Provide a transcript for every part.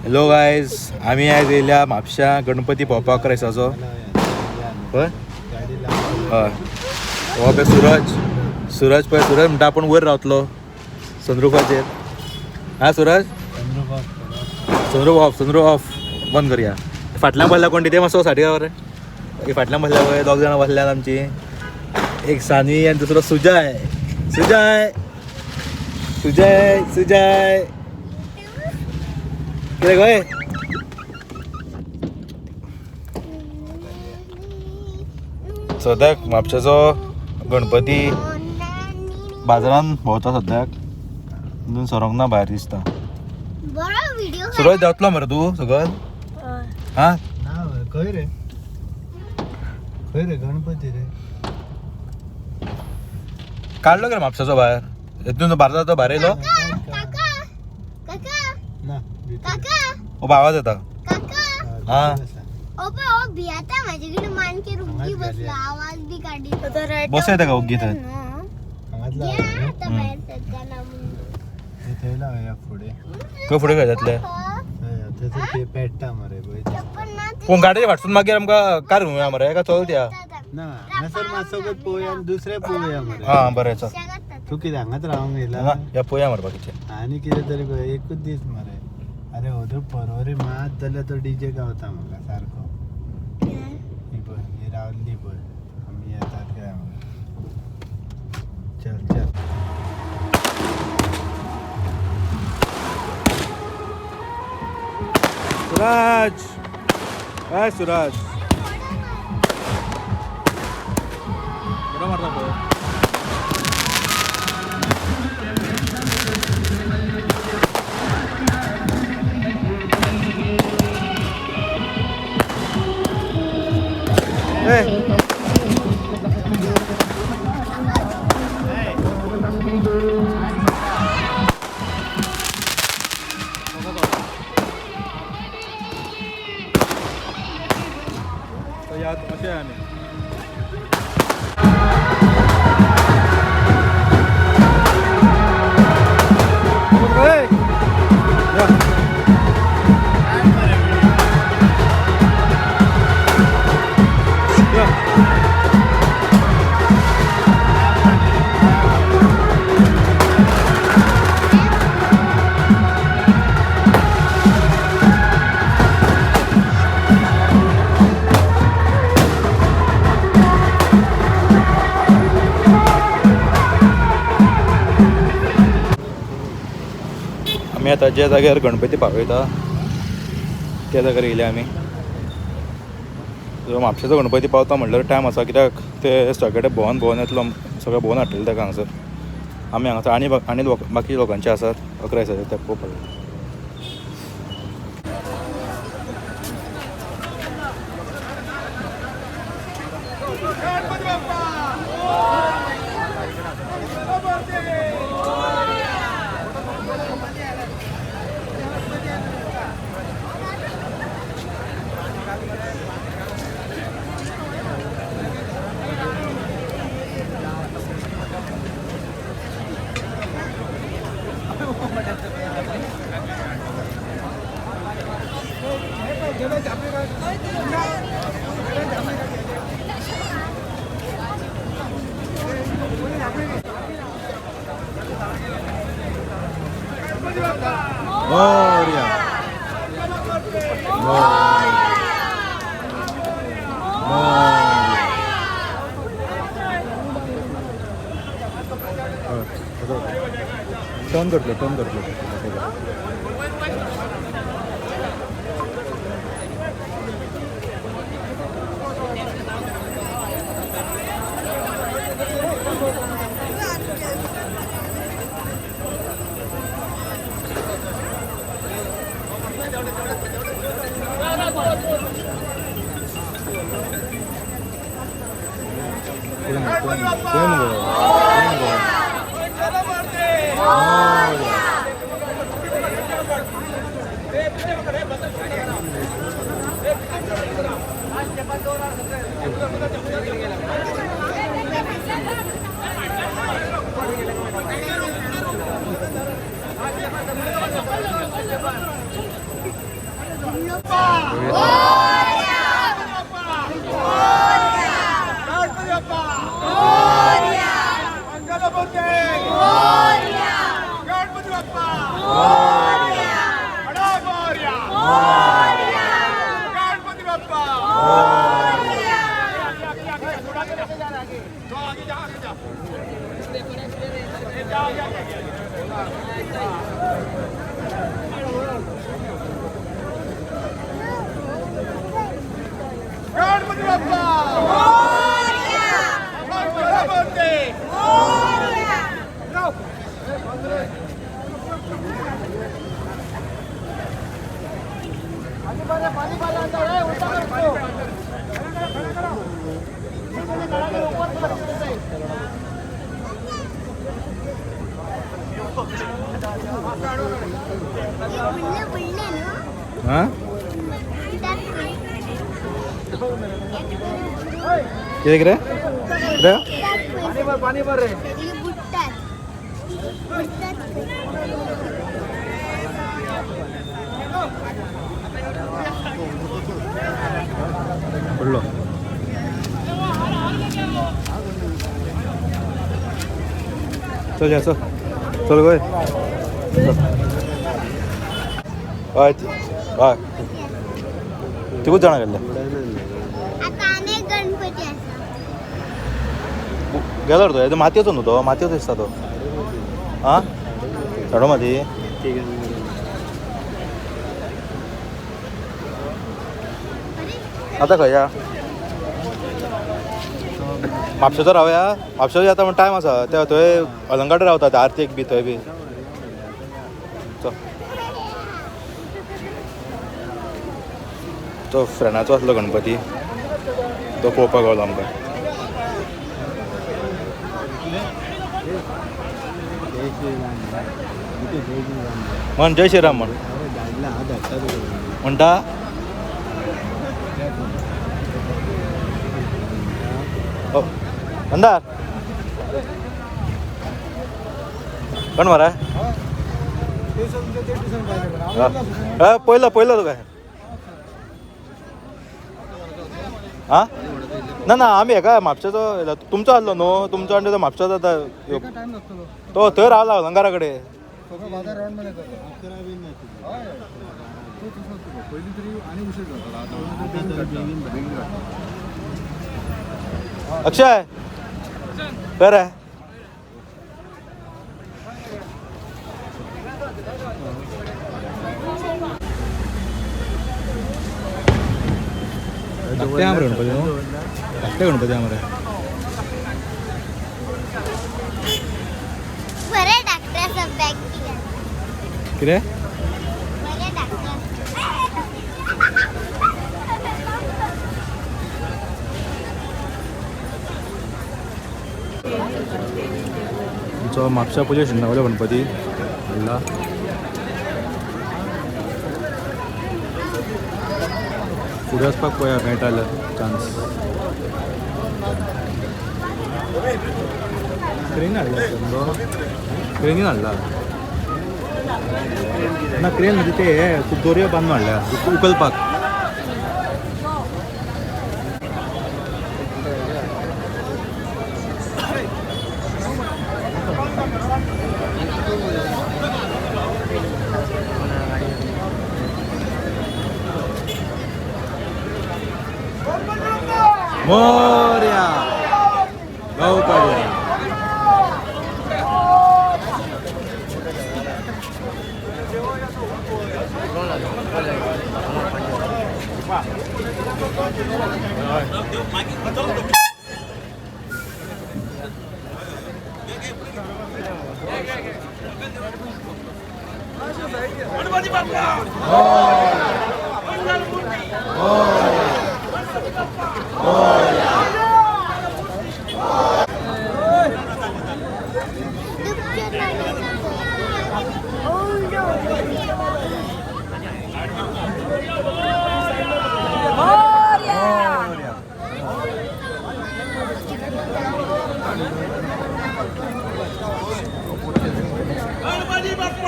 Hello guys, आम्ही आज येयल्या म्हापशा गणपती पळोवपाक क्रायसाचो. हय हय हो पळय सूरज पळय सूरज म्हणटा आपूण वयर रावतलो सनरूफाचेर. हा सूरज, सनरूफ ऑफ बंद करया. फाटल्यान बसल्या कोण ते मातसो साडी रे. फाटल्यान बसल्या पळय दोग जाणां बसल्यात आमची. एक सान्वी आनी दुसरो सुजय. सुजय सुजय सुजय कितें गोय? सद्याक म्हापशेचो गणपती बाजारान भोंवता सद्याक. म्हणून सोरोंक ना भायर दिसता. सूरज देंवतलो मरे तूं सगळ? हा खंय रे गणपती रे काढलो गे म्हापशेचो भायर. हितून भारताचो भायर येयलो. हो आवाज येता. हा बस येता का ओग्गी थंय? खंय फुडें खंय जातले? पेट्टा मरे पूण गाडये फाटसून मागीर आमकां कार घेवया मरे काय चलत्या? ना हांगासर मातसो पळोवया आनी दुसरे पळोवया मरे. हा बरें चल. तू कितें हांगाच रावंक येयला? या पळोवया मरे बाकीचे. आनी कितें तरी पळय एकूच दीस मरे. अरे हो परवरी मात जाल्यार तो डीजे गावता म्हाका सारको. ही पळय ही रावल्ली पळय आमी येतात काय चल चल. सुराज, काय सुराज बरो मारता पळय. याद अशें आमी आमी आतां ज्या जाग्यार गणपती पावयता त्या जाग्यार येयले आमी. म्हापशेचो गणपती पावता म्हणल्यार टायम आसा, कित्याक ते सगळे भोंवन येतलो. सगळे भोंवन हाडटले ताका हांगासर. आमी हांगासर आनी बाकी लोकांचे आसात 11 दिसाचे ते पळोवपाक. टर्न करतलो. हा किती रे पाणी भर रे पडलो चल या चल गोय हय हय तिकूच जाणा गेल्ले गेलो रे तो मातयेचो न्हू तो मातयेचो दिसता तो आं झाडो माती आतां खंय या म्हापशेचो रावया म्हापशेचो आतां टायम आसा ते थंय अलंगाट रावता ते आरतीक बी थंय बी तो फ्रेंडाचो आसलो गणपती तो पळोवपाक गावलो आमकां म्हण जय श्रीराम म्हण म्हणटा अंदार कोण मरा पयलो पयलो तुका आं ना ना आमी हेका म्हापशेचो तुमचो आसलो न्हू तुमचो आनी तो म्हापशेचो आतां तो थंय रावला अलंगारा कडेन अक्षय खंय रे धाकटे आमरे गणपती न्हू धाकटे गणपती आमरे कितें आमचो म्हापशा पुलीस स्टेशना गणपती हाडला फुडें वचपाक पळया मेळटा जाल्यार चान्स क्रेन हाडला क्रेनीन हाडला ना क्रेन म्हणजे ते हे दोरयो बांदून हाडल्या उखलपाक मोरया गावकाडे गणपती बाप्पा गणपती बाप्पा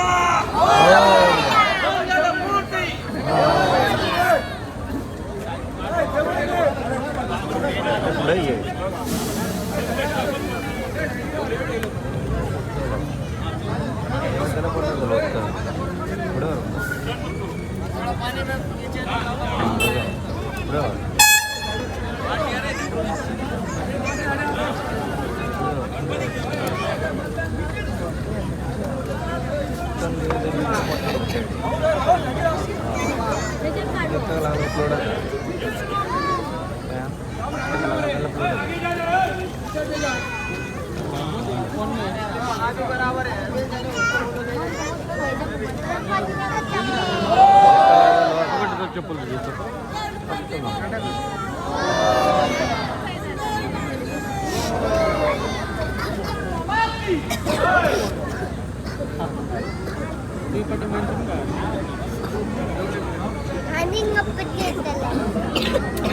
आणि गप्पत घेतला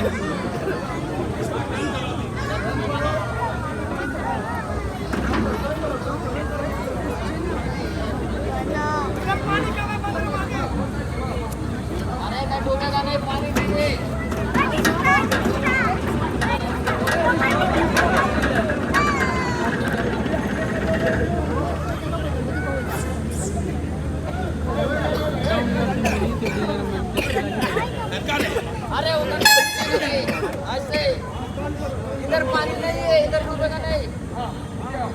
इधर पानी नहीं है, इधर डूबेगा नहीं।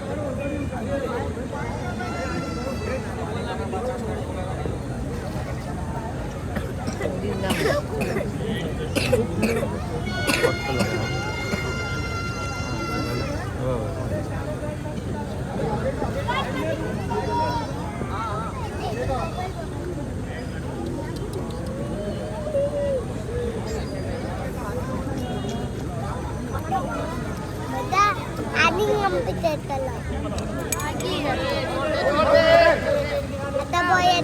आणि गप्पत घेतला आता बॉय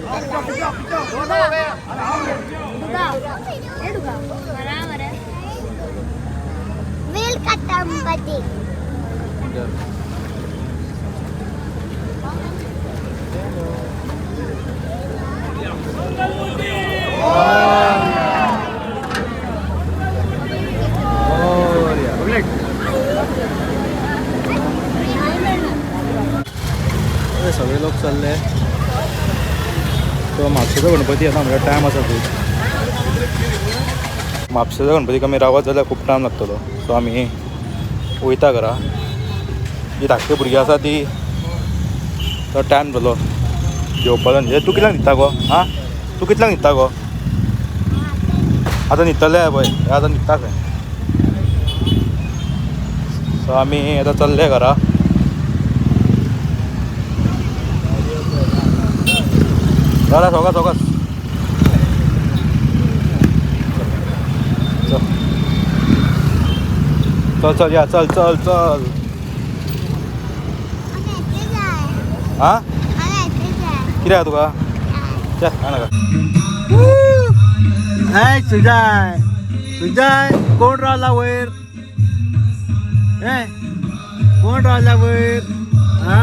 वेल कटंबती सगळे लोक चालले तो म्हापशेचो गणपती येता म्हणजे टायम आसा खूब म्हापशेचो गणपती आमी रावत जाल्यार खूब टायम लागतलो सो आमी वयता घरा जी धाकटी भुरगीं आसा ती तो टायम जालो जेवपाचो म्हणजे तूं कितल्यांक न्हिदता गो हां तूं कितल्यांक न्हिदता गो आतां न्हिदतले पळय आतां न्हिदता खंय सो आमी आतां चल्ले घरा चला सोगास सोगास चल चल या चल चल चल हां कितें तुका चल नाका हाय सुजय सुजय कोण रावला वयर कोण रावला वयर हा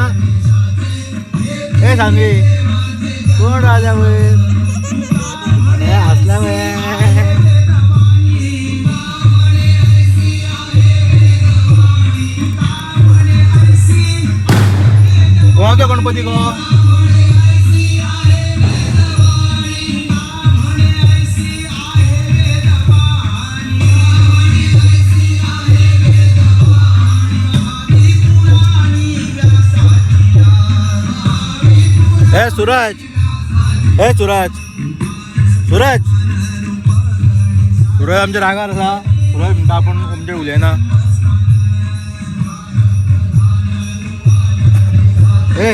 हे सांगे कोण रावला वयर हे हसला हो गो गणपती गो सूरज सूरज सूरज सूरज आमच्या रागार आसा सूरज म्हणटा आपण आमचे उलयना ए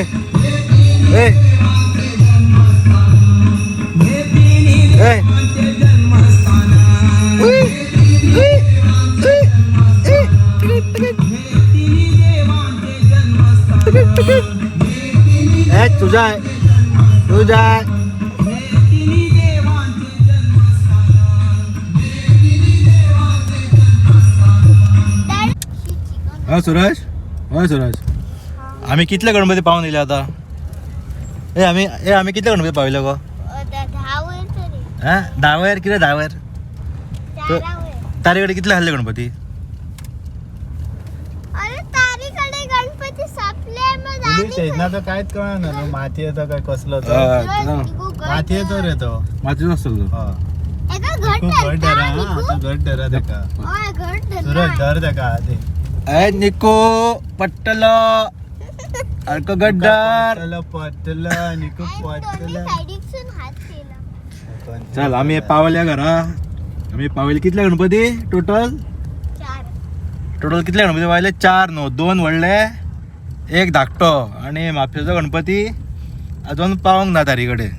ए ए तुझा तुझा हा सूरज हय सूरज आम्ही कितले गणपती पावून येयले आता आम्ही कितले गणपती पावले गो 10 वयर तरी हा 10 वयर कितें 10 वयर 4 वयर तारे कडेन कितले हाडले गणपती अरे तारीकडे गणपती सापले मग पोलीस स्टेशनाचं काहीच कळना ना माती येतो काय कसलो तो हा, माती येतो रे तो मातीच असतो तो हा एका घट खूप घट धरा हा आता घट धरा त्याका ओय घट सुरज धर त्याका आधी ए निको पट्टल अर्क गड्डर पटलं निकू पटलं साइडीसून हात केला चल आम्ही पावल्या घरा आम्ही पावले कितले गणपती टोटल 4 कितले गणपती पाहिले 4 न्हू 2 व्हडले एक धाकटो आणि म्हापशेचो गणपती अजून पावंक ना तारी कडेन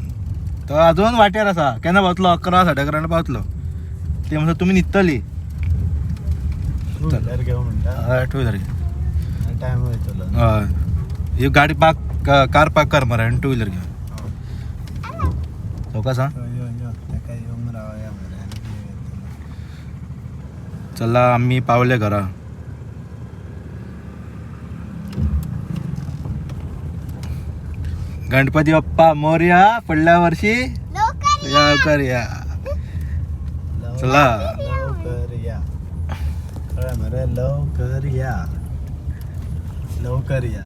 तो अजून वाट्यार आसा केन्ना पावतलो 11-11:30 पावतलो ते म्हणून तुम्ही न्हिदतली घर घेऊ म्हणता 2 तारीख टाइम वयतलो हय ही गाडी कार पार्क कर मरे आणि 2 व्हीलर घे चौका सांग त्याका येऊन रावया मरे चला आम्ही पावले घरा गणपती बाप्पा मोरया पुढल्या वर्षी लवकर या चला लवकर या कळलं मरे लवकर या